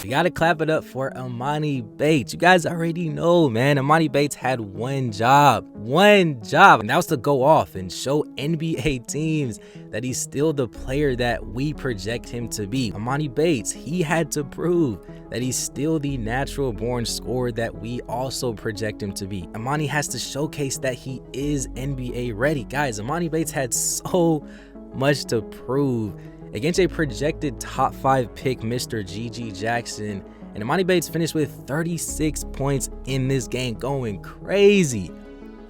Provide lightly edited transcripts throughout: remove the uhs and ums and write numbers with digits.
We gotta clap it up for Emoni Bates. You guys already know, man. Emoni Bates had one job, and that was to go off and show NBA teams that he's still the player that we project him to be. Emoni Bates, he had to prove that he's still the natural born scorer that we also project him to be. Emoni has to showcase that he is NBA ready. Guys, Emoni Bates had so much to prove against a projected top 5 pick, Mr. GG Jackson. And Emoni Bates finished with 36 points in this game, going crazy.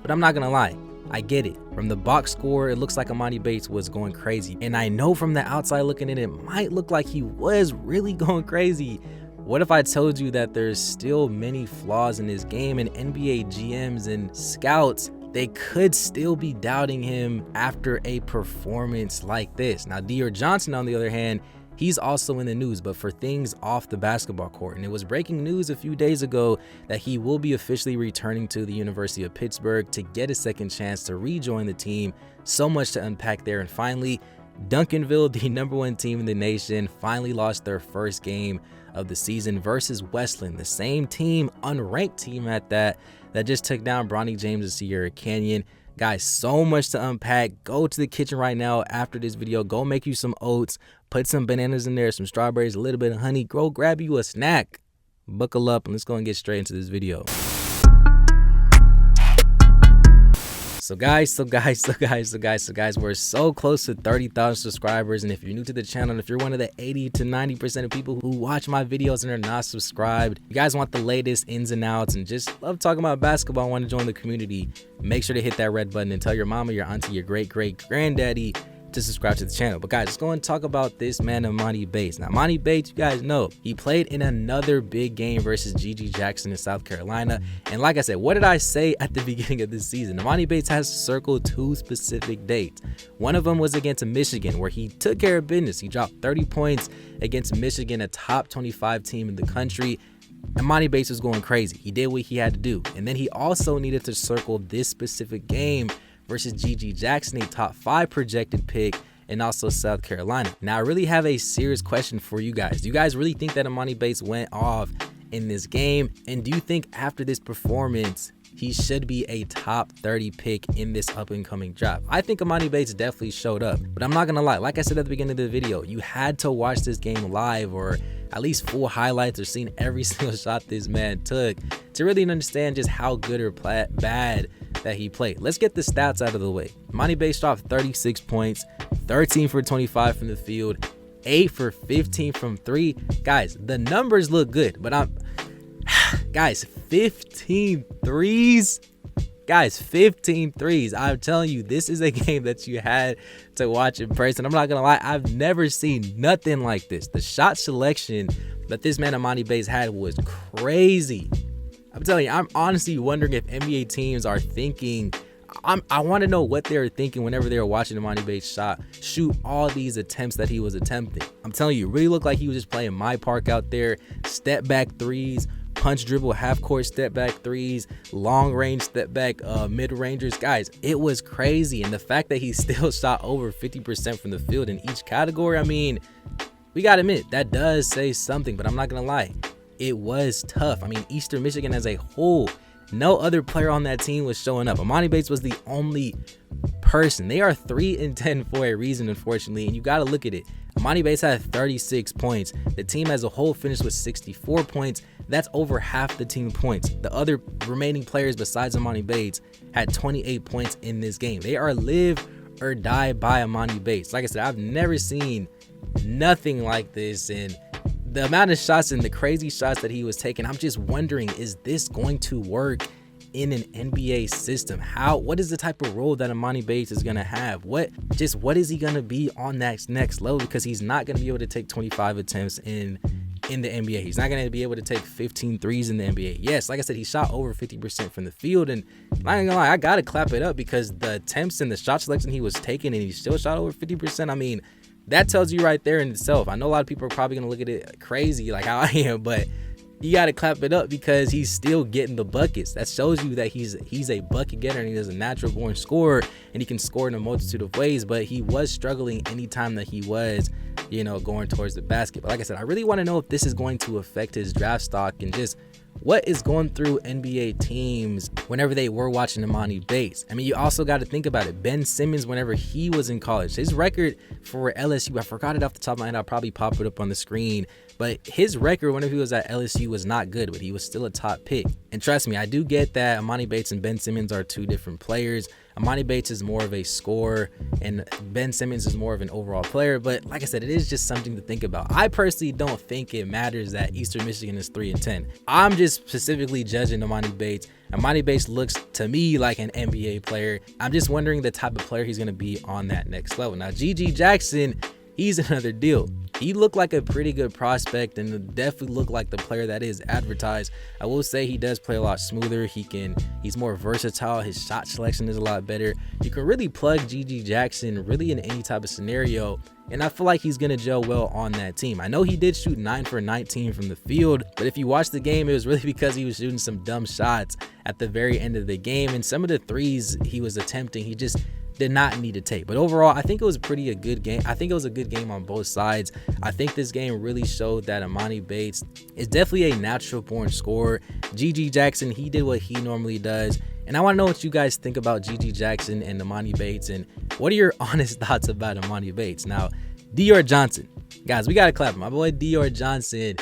But I'm not gonna lie, I get it. From the box score, it looks like Emoni Bates was going crazy. And I know from the outside looking in, it might look like he was really going crazy. What if I told you that there's still many flaws in his game, and NBA GMs and scouts, they could still be doubting him after a performance like this? Now, Dior Johnson, on the other hand, he's also in the news, but for things off the basketball court. And it was breaking news a few days ago that he will be officially returning to the University of Pittsburgh to get a second chance to rejoin the team. So much to unpack there. And finally, Duncanville, the #1 team in the nation, finally lost their first game of the season versus West Linn, the same team, unranked team at that just took down Bronny James and Sierra Canyon. Guys, so much to unpack. Go to the kitchen right now after this video. Go make you some oats, put some bananas in there, some strawberries, a little bit of honey. Go grab you a snack. Buckle up and let's go and get straight into this video. So guys, we're so close to 30,000 subscribers. And if you're new to the channel, and if you're one of the 80 to 90% of people who watch my videos and are not subscribed, you guys want the latest ins and outs and just love talking about basketball and want to join the community, make sure to hit that red button and tell your mama, your auntie, your great-great-granddaddy to subscribe to the channel. But guys, let's go and talk about this man, Emoni Bates. Now, Emoni Bates, you guys know, he played in another big game versus GG Jackson in South Carolina. And like I said, what did I say at the beginning of this season? Emoni Bates has circled 2 specific dates. One of them was against Michigan, where he took care of business. He dropped 30 points against Michigan, a top 25 team in the country. Emoni Bates was going crazy. He did what he had to do. And then he also needed to circle this specific game versus GG Jackson, a top 5 projected pick, and also South Carolina. Now, I really have a serious question for you guys. Do you guys really think that Emoni Bates went off in this game? And do you think after this performance, he should be a top 30 pick in this up and coming draft? I think Emoni Bates definitely showed up, but I'm not gonna lie. Like I said at the beginning of the video, you had to watch this game live, or at least full highlights, or seen every single shot this man took to really understand just how good or bad that he played. Let's get the stats out of the way. Emoni Bates dropped 36 points, 13 for 25 from the field, 8 for 15 from 3. Guys, the numbers look good, but guys, 15 threes. Guys, 15 threes. I'm telling you, this is a game that you had to watch in person. I'm not gonna lie, I've never seen nothing like this. The shot selection that this man Emoni Bates had was crazy. I'm telling you, I'm honestly wondering if NBA teams are thinking, I want to know what they were thinking whenever they were watching Emoni Bates shoot all these attempts that he was attempting. I'm telling you, it really looked like he was just playing my park out there. Step back threes, punch dribble, half court step back threes, long range step back mid rangers. Guys, it was crazy. And the fact that he still shot over 50% from the field in each category, I mean, we gotta admit, that does say something. But I'm not gonna lie, it was tough. I mean, Eastern Michigan as a whole, no other player on that team was showing up. Emoni Bates was the only person. They are 3-10 for a reason, unfortunately, and you got to look at it. Emoni Bates had 36 points. The team as a whole finished with 64 points. That's over half the team points. The other remaining players besides Emoni Bates had 28 points in this game. They are live or die by Emoni Bates. Like I said, I've never seen nothing like this, and the amount of shots and the crazy shots that he was taking, I'm just wondering, is this going to work in an NBA system? What is the type of role that Emoni Bates is going to have? What is he going to be on that next level? Because he's not going to be able to take 25 attempts in the NBA. He's not going to be able to take 15 threes in the NBA. Yes, like I said, he shot over 50% from the field, and I'm not gonna lie, I got to clap it up, because the attempts and the shot selection he was taking, and he still shot over 50%. I mean, that tells you right there in itself. I know a lot of people are probably gonna look at it crazy like how I am, but you got to clap it up because he's still getting the buckets. That shows you that he's a bucket getter, and he is a natural born scorer, and he can score in a multitude of ways. But he was struggling anytime that he was going towards the basket. But like I said, I really want to know if this is going to affect his draft stock and just what is going through NBA teams whenever they were watching Emoni Bates. I mean, you also got to think about it. Ben Simmons, whenever he was in college, his record for LSU, I forgot it off the top of my head. I'll probably pop it up on the screen. But his record whenever he was at LSU was not good, but he was still a top pick. And trust me, I do get that Emoni Bates and Ben Simmons are two different players. Emoni Bates is more of a scorer and Ben Simmons is more of an overall player. But like I said, it is just something to think about. I personally don't think it matters that Eastern Michigan is 3-10. I'm just specifically judging Emoni Bates. Emoni Bates looks to me like an NBA player. I'm just wondering the type of player he's going to be on that next level. Now, GG Jackson, he's another deal. He looked like a pretty good prospect and definitely looked like the player that is advertised. I will say he does play a lot smoother. He's more versatile. His shot selection is a lot better. You can really plug GG Jackson really in any type of scenario, and I feel like he's going to gel well on that team. I know he did shoot 9 for 19 from the field, but if you watch the game, it was really because he was shooting some dumb shots at the very end of the game, and some of the threes he was attempting, he just did not need to take. But overall, I think it was a good game. I think it was a good game on both sides. I think this game really showed that Emoni Bates is definitely a natural born scorer. GG Jackson, he did what he normally does. And I want to know what you guys think about GG Jackson and Emoni Bates, and what are your honest thoughts about Emoni Bates. Now, Dior Johnson, guys, we got to clap him. My boy Dior Johnson,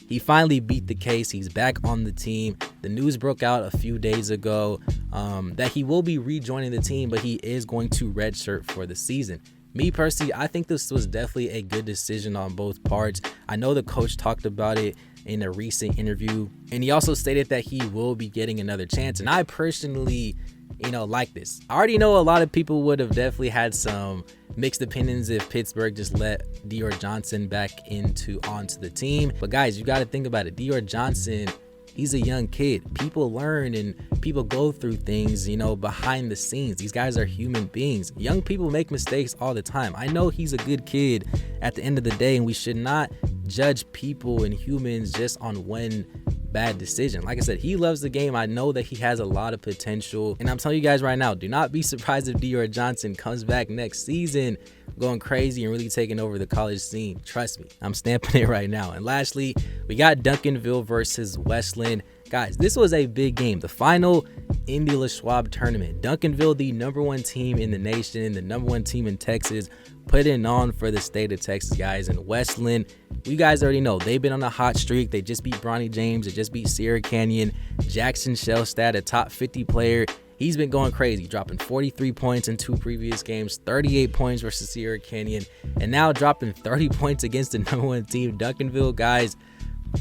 he finally beat the case. He's back on the team. The news broke out a few days ago that he will be rejoining the team, but he is going to redshirt for the season. Me personally, I think this was definitely a good decision on both parts. I know the coach talked about it in a recent interview, and he also stated that he will be getting another chance. And I personally, like this. I already know a lot of people would have definitely had some mixed opinions if Pittsburgh just let Dior Johnson back onto the team. But guys, you got to think about it. Dior Johnson, he's a young kid. People learn and people go through things, behind the scenes. These guys are human beings. Young people make mistakes all the time. I know he's a good kid at the end of the day, and we should not judge people and humans just on one bad decision. Like I said, he loves the game. I know that he has a lot of potential, and I'm telling you guys right now, do not be surprised if Dior Johnson comes back next season going crazy and really taking over the college scene. Trust me, I'm stamping it right now. And lastly, we got Duncanville versus West Linn. Guys, this was a big game, the final Indy LaSchwab tournament. Duncanville, the #1 team in the nation, the #1 team in Texas, putting on for the state of Texas, guys. And West Linn, you guys already know, they've been on a hot streak. They just beat Bronny James. They just beat Sierra Canyon. Jackson Shellstad, a top 50 player. He's been going crazy, dropping 43 points in 2 previous games, 38 points versus Sierra Canyon, and now dropping 30 points against the #1 team, Duncanville. Guys,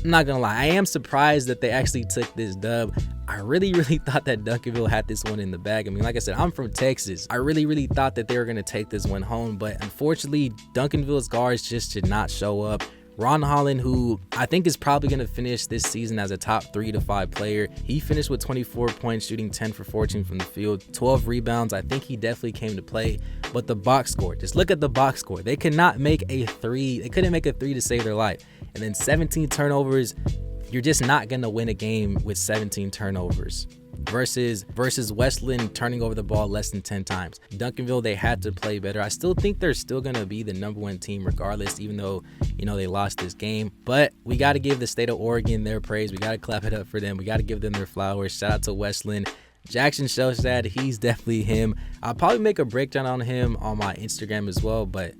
I'm not gonna lie, I am surprised that they actually took this dub. I really thought that Duncanville had this one in the bag. I mean, like I said, I'm from Texas. I really thought that they were gonna take this one home, but unfortunately, Duncanville's guards just did not show up. Ron Holland, who I think is probably going to finish this season as a top 3 to 5 player. He finished with 24 points, shooting 10 for 14 from the field, 12 rebounds. I think he definitely came to play. But the box score, just look at the box score. They could not make a 3. They couldn't make a 3 to save their life. And then 17 turnovers. You're just not going to win a game with 17 turnovers. Versus West Linn turning over the ball less than 10 times. Duncanville, they had to play better. I still think they're still going to be the #1 team regardless, even though, they lost this game. But we got to give the state of Oregon their praise. We got to clap it up for them. We got to give them their flowers. Shout out to West Linn. Jackson Shellstad, he's definitely him. I'll probably make a breakdown on him on my Instagram as well, but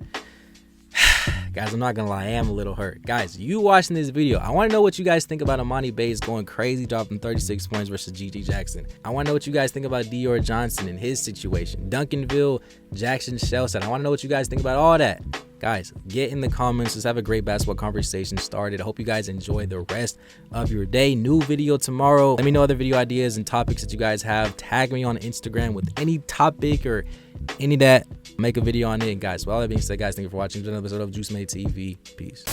guys, I'm not gonna lie, I am a little hurt. Guys, you watching this video, I want to know what you guys think about Emoni Bates going crazy, dropping 36 points versus GG Jackson. I want to know what you guys think about Dior Johnson and his situation. Duncanville, Jackson Shellstad. I want to know what you guys think about all that. Guys, get in the comments. Let's have a great basketball conversation started. I hope you guys enjoy the rest of your day. New video tomorrow. Let me know other video ideas and topics that you guys have. Tag me on Instagram with any topic or any that. Make a video on it. And guys, with all that being said, guys, thank you for watching another episode of Juice Made TV. Peace.